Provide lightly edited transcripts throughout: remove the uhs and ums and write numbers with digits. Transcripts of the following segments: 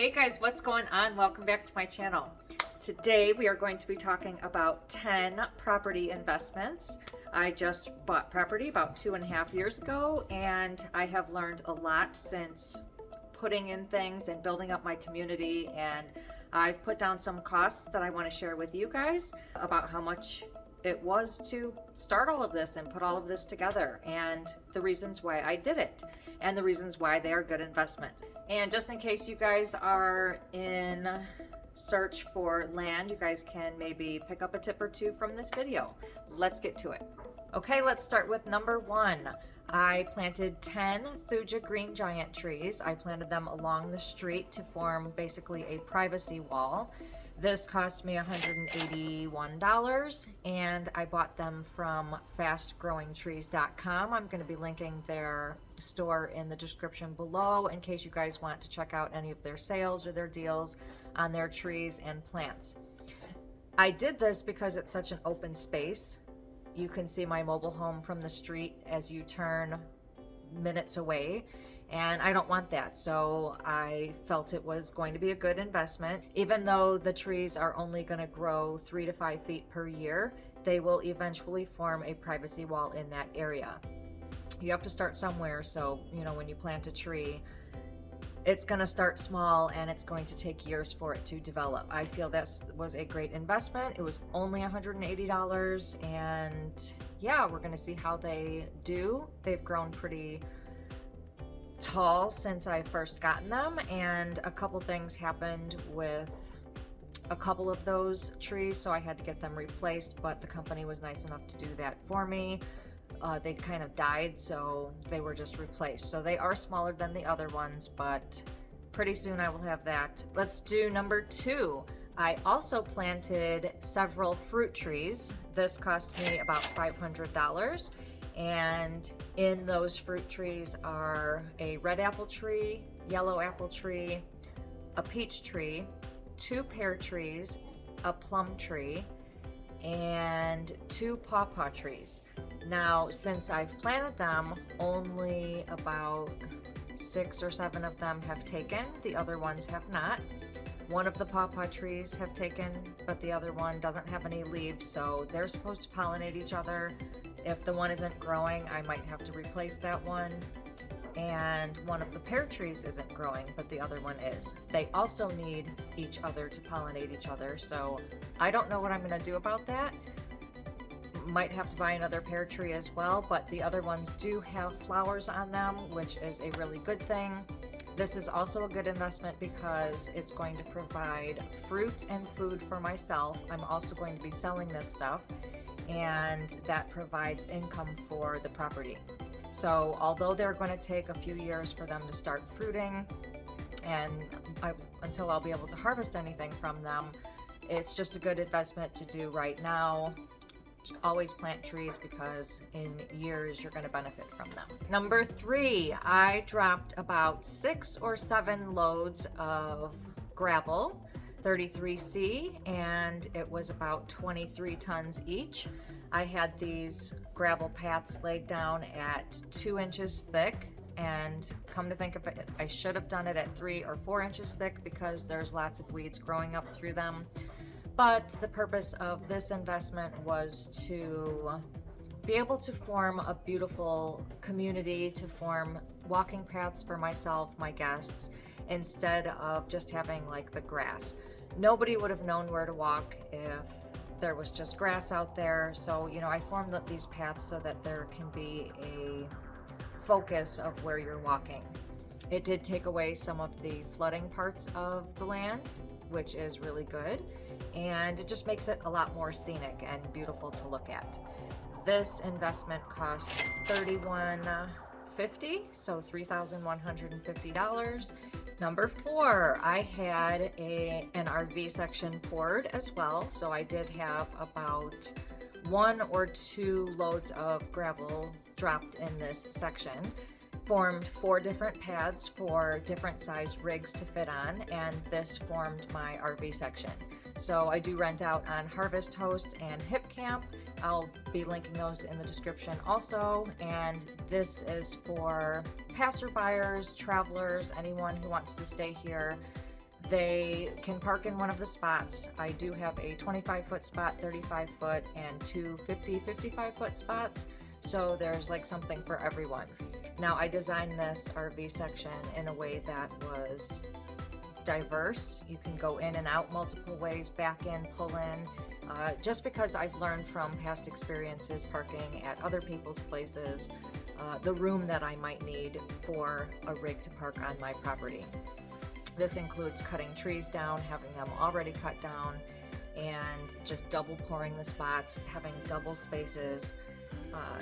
Hey guys, what's going on? Welcome back to my channel. Today we are going to be talking about 10 property investments. I just bought property about 2.5 years ago, and I have learned a lot since putting in things and building up my community, and I've put down some costs that I want to share with you guys about how much it was to start all of this and put all of this together, and the reasons why I did it and the reasons why they are good investments. And just in case you guys are in search for land, you guys can maybe pick up a tip or two from this video. Let's get to it. Okay, let's start with number 1. I planted 10 Thuja green giant trees. I planted them along the street to form basically a privacy wall. This cost me $181, and I bought them from fastgrowingtrees.com. I'm going to be linking their store in the description below in case you guys want to check out any of their sales or their deals on their trees and plants. I did this because it's such an open space. You can see my mobile home from the street as you turn minutes away, and I don't want that, so I felt it was going to be a good investment. Even though the trees are only going to grow 3 to 5 feet per year, they will eventually form a privacy wall in that area. You have to start somewhere, so when you plant a tree, it's going to start small and it's going to take years for it to develop. I feel this was a great investment. It was only $180, and yeah, we're going to see how they do. They've grown pretty tall since I first gotten them, and a couple things happened with a couple of those trees, so I had to get them replaced, but the company was nice enough to do that for me. They kind of died, so they were just replaced. So they are smaller than the other ones, but pretty soon I will have that. Let's do number 2. I also planted several fruit trees. This cost me about $500. And in those fruit trees are a red apple tree, yellow apple tree, a peach tree, 2 pear trees, a plum tree, and 2 pawpaw trees. Now, since I've planted them, only about 6 or 7 of them have taken. The other ones have not. One of the pawpaw trees have taken, but the other one doesn't have any leaves, so they're supposed to pollinate each other. If the one isn't growing, I might have to replace that one. And one of the pear trees isn't growing, but the other one is. They also need each other to pollinate each other, so I don't know what I'm going to do about that. Might have to buy another pear tree as well, but the other ones do have flowers on them, which is a really good thing. This is also a good investment because it's going to provide fruit and food for myself. I'm also going to be selling this stuff, and that provides income for the property. So although they're going to take a few years for them to start fruiting, and until I'll be able to harvest anything from them, it's just a good investment to do right now. Always plant trees because in years you're going to benefit from them. Number 3, I dropped about 6 or 7 loads of gravel, 33C, and it was about 23 tons each. I had these gravel paths laid down at 2 inches thick, and come to think of it, I should have done it at 3 or 4 inches thick because there's lots of weeds growing up through them. But the purpose of this investment was to be able to form a beautiful community, to form walking paths for myself, my guests, instead of just having like the grass. Nobody would have known where to walk if there was just grass out there. So, I formed these paths so that there can be a focus of where you're walking. It did take away some of the flooding parts of the land, which is really good, and it just makes it a lot more scenic and beautiful to look at. This investment cost $31.50, so $3,150. Number 4, I had an RV section poured as well, so I did have about 1 or 2 loads of gravel dropped in this section. Formed 4 different pads for different size rigs to fit on, and this formed my RV section. So I do rent out on Harvest Host and Hip Camp. I'll be linking those in the description also, and this is for passerbyers, travelers, anyone who wants to stay here. They can park in one of the spots. I do have a 25-foot spot, 35-foot, and two 55-foot spots. So there's like something for everyone. Now I designed this RV section in a way that was diverse. You can go in and out multiple ways, back in, pull in. Just because I've learned from past experiences parking at other people's places, the room that I might need for a rig to park on my property. This includes cutting trees down, having them already cut down, and just double pouring the spots, having double spaces.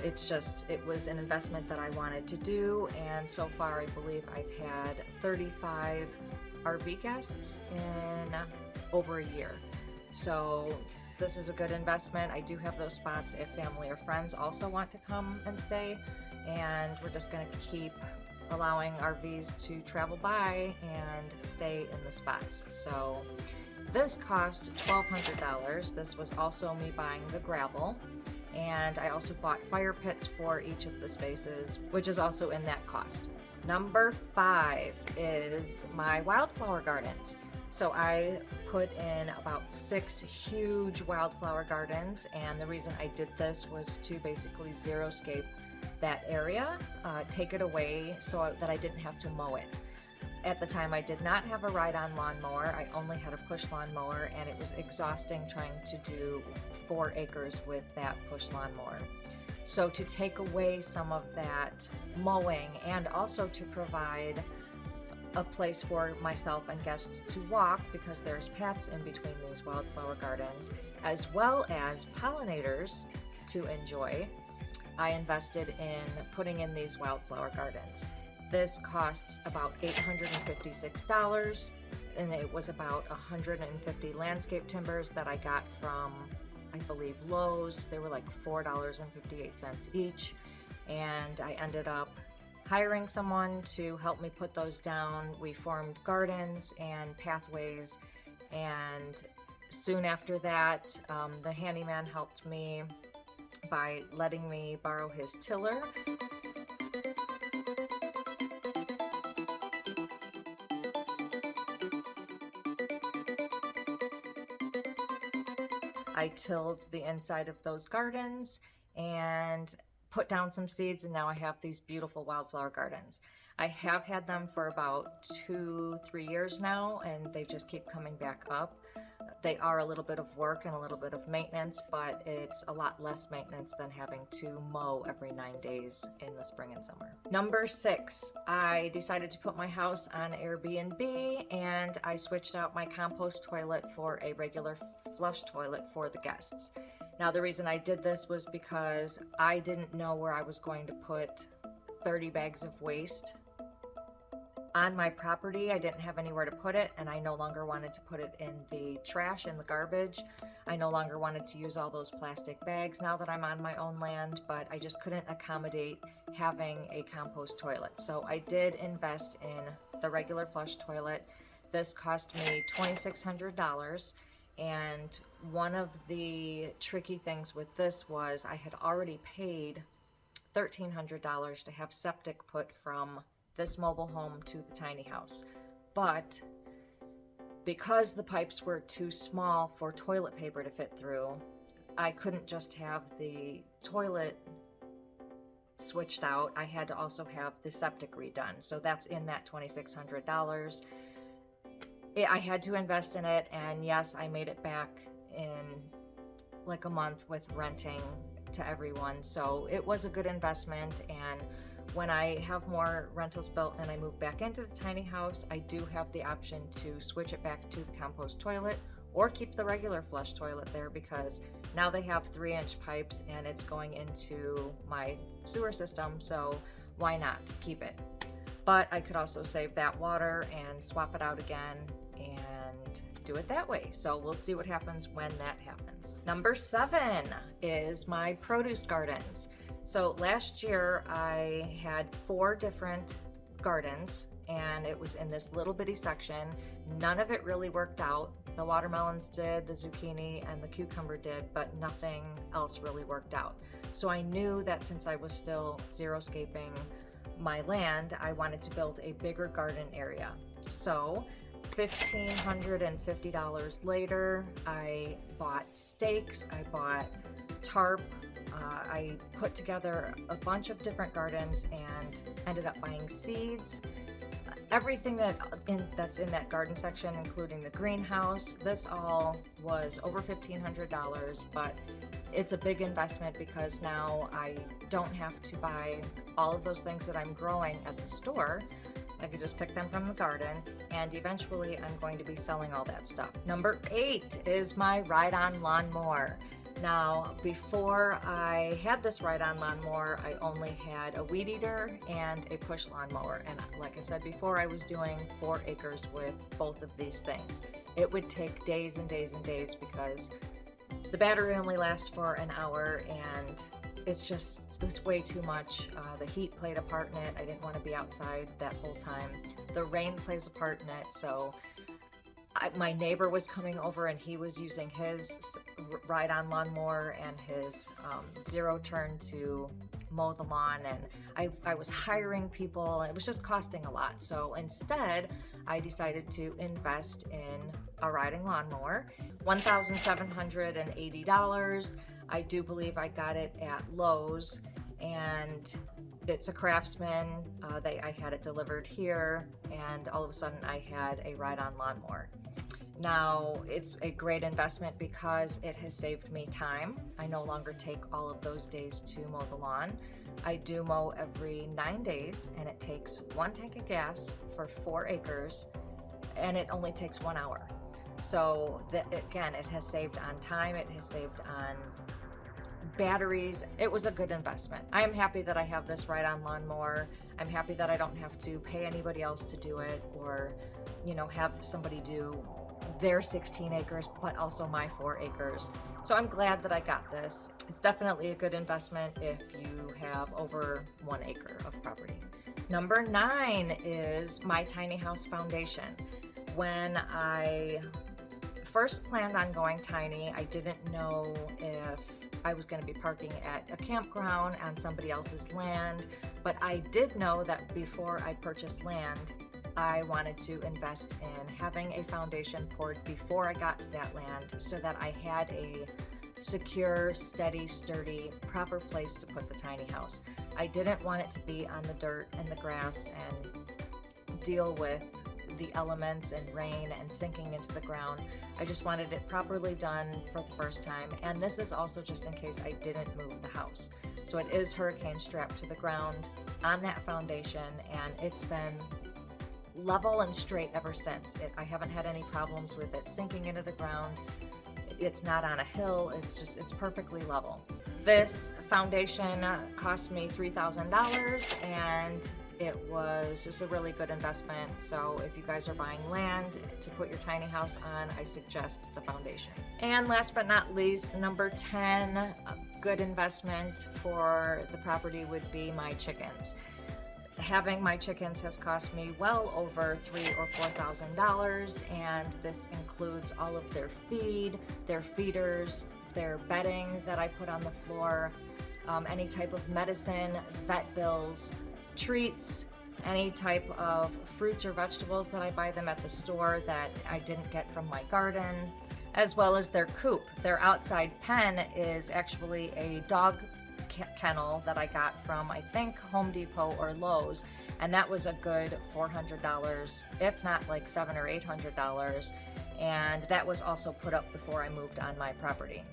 It was an investment that I wanted to do, and so far I believe I've had 35 RV guests in over a year. So this is a good investment. I do have those spots if family or friends also want to come and stay, and we're just going to keep allowing RVs to travel by and stay in the spots. So this cost $1,200. This was also me buying the gravel, and I also bought fire pits for each of the spaces, which is also in that cost. Number 5 is my Wildflower Gardens. So I put in about 6 huge wildflower gardens, and the reason I did this was to basically xeriscape that area, take it away so that I didn't have to mow it. At the time I did not have a ride-on lawnmower. I only had a push lawnmower, and it was exhausting trying to do 4 acres with that push lawnmower. So to take away some of that mowing and also to provide a place for myself and guests to walk, because there's paths in between these wildflower gardens, as well as pollinators to enjoy, I invested in putting in these wildflower gardens. This costs about $856, and it was about 150 landscape timbers that I got from, I believe, Lowe's. They were like $4.58 each, and I ended up hiring someone to help me put those down. We formed gardens and pathways, and soon after that, the handyman helped me by letting me borrow his tiller. I tilled the inside of those gardens and put down some seeds, and now I have these beautiful wildflower gardens. I have had them for about 2-3 years now, and they just keep coming back up. They are a little bit of work and a little bit of maintenance, but it's a lot less maintenance than having to mow every 9 days in the spring and summer. Number 6, I decided to put my house on Airbnb, and I switched out my compost toilet for a regular flush toilet for the guests. Now, the reason I did this was because I didn't know where I was going to put 30 bags of waste on my property. I didn't have anywhere to put it, and I no longer wanted to put it in the trash, in the garbage. I no longer wanted to use all those plastic bags now that I'm on my own land, but I just couldn't accommodate having a compost toilet. So I did invest in the regular flush toilet. This cost me $2,600, and one of the tricky things with this was I had already paid $1,300 to have septic put from this mobile home to the tiny house. But because the pipes were too small for toilet paper to fit through, I couldn't just have the toilet switched out. I had to also have the septic redone. So that's in that $2,600. I had to invest in it, and yes, I made it back in like a month with renting to everyone. So it was a good investment, and when I have more rentals built and I move back into the tiny house, I do have the option to switch it back to the compost toilet or keep the regular flush toilet there, because now they have 3-inch pipes and it's going into my sewer system, so why not keep it? But I could also save that water and swap it out again and do it that way. So we'll see what happens when that happens. Number 7 is my produce gardens. So last year I had 4 different gardens, and it was in this little bitty section. None of it really worked out. The watermelons did, the zucchini and the cucumber did, but nothing else really worked out. So I knew that since I was still xeriscaping my land, I wanted to build a bigger garden area. So $1,550 later, I bought stakes, I bought tarp, I put together a bunch of different gardens and ended up buying seeds. Everything that's in that garden section, including the greenhouse, this all was over $1,500, but it's a big investment because now I don't have to buy all of those things that I'm growing at the store. I could just pick them from the garden, and eventually I'm going to be selling all that stuff. Number 8 is my ride-on lawnmower. Now, before I had this ride-on lawnmower, I only had a weed eater and a push lawnmower. And like I said before, I was doing 4 acres with both of these things. It would take days and days and days because the battery only lasts for an hour, and it was way too much. The heat played a part in it. I didn't want to be outside that whole time. The rain plays a part in it, so my neighbor was coming over and he was using his ride-on lawnmower and his zero turn to mow the lawn, and I was hiring people, and it was just costing a lot. So instead, I decided to invest in a riding lawnmower, $1,780. I do believe I got it at Lowe's, and it's a Craftsman. I had it delivered here, and all of a sudden I had a ride-on lawnmower. Now, it's a great investment because it has saved me time. I no longer take all of those days to mow the lawn. I do mow every 9 days, and it takes 1 tank of gas for 4 acres, and it only takes 1 hour. So again, it has saved on time, it has saved on batteries. It was a good investment. I am happy that I have this ride-on lawnmower. I'm happy that I don't have to pay anybody else to do it, or have somebody do their 16 acres, but also my 4 acres. So I'm glad that I got this. It's definitely a good investment if you have over 1 acre of property. Number 9 is my tiny house foundation. When I first planned on going tiny, I didn't know if I was going to be parking at a campground on somebody else's land, but I did know that before I purchased land, I wanted to invest in having a foundation poured before I got to that land so that I had a secure, steady, sturdy, proper place to put the tiny house. I didn't want it to be on the dirt and the grass and deal with the elements and rain and sinking into the ground. I just wanted it properly done for the first time, and this is also just in case I didn't move the house. So it is hurricane strapped to the ground on that foundation, and it's been level and straight ever since. I haven't had any problems with it sinking into the ground. It's not on a hill, it's perfectly level. This foundation cost me $3,000, and it was just a really good investment. So if you guys are buying land to put your tiny house on, I suggest the foundation. And last but not least, number 10, a good investment for the property would be my chickens. Having my chickens has cost me well over $3,000 or $4,000, and this includes all of their feed, their feeders, their bedding that I put on the floor, any type of medicine, vet bills, treats, any type of fruits or vegetables that I buy them at the store that I didn't get from my garden, as well as their coop. Their outside pen is actually a dog kennel that I got from, I think, Home Depot or Lowe's, and that was a good $400, if not like $700 or $800, and that was also put up before I moved on my property.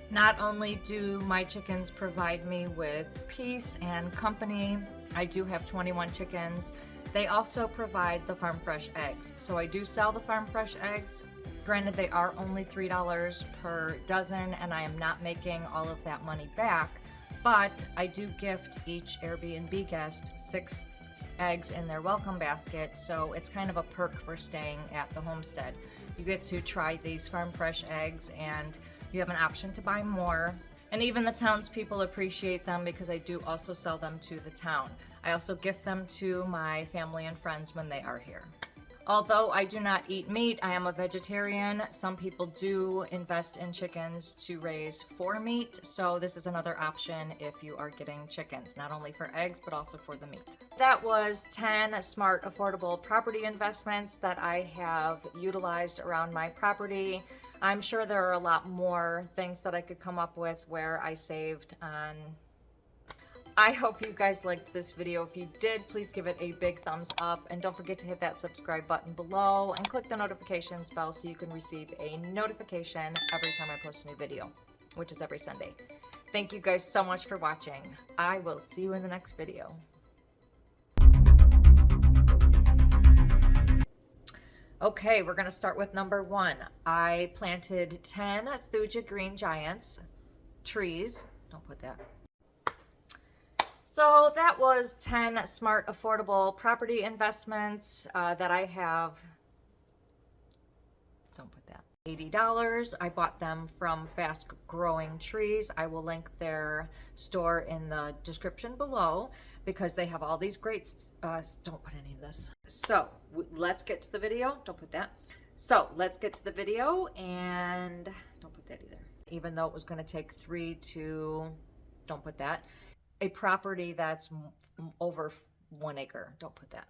Not only do my chickens provide me with peace and company, I do have 21 chickens. They also provide the farm fresh eggs. So I do sell the farm fresh eggs. Granted, they are only $3 per dozen, and I am not making all of that money back, but I do gift each Airbnb guest 6 eggs in their welcome basket, so it's kind of a perk for staying at the homestead. You get to try these farm fresh eggs, and you have an option to buy more. And even the townspeople appreciate them because I do also sell them to the town. I also gift them to my family and friends when they are here. Although I do not eat meat, I am a vegetarian. Some people do invest in chickens to raise for meat, so this is another option if you are getting chickens, not only for eggs, but also for the meat. That was 10 smart, affordable property investments that I have utilized around my property. I'm sure there are a lot more things that I could come up with where I saved on. I hope you guys liked this video. If you did, please give it a big thumbs up, and don't forget to hit that subscribe button below and click the notifications bell so you can receive a notification every time I post a new video, which is every Sunday. Thank you guys so much for watching. I will see you in the next video. Okay, we're gonna start with number 1. I planted 10 Thuja Green Giants trees. Don't put that. So that was 10 smart, affordable property investments that I have. Don't put that. $80. I bought them from Fast Growing Trees. I will link their store in the description below because they have all these great, don't put any of this. So let's get to the video. Don't put that. So let's get to the video, and don't put that either. Even though it was going to take 3 to, don't put that. A property that's over 1 acre. Don't put that.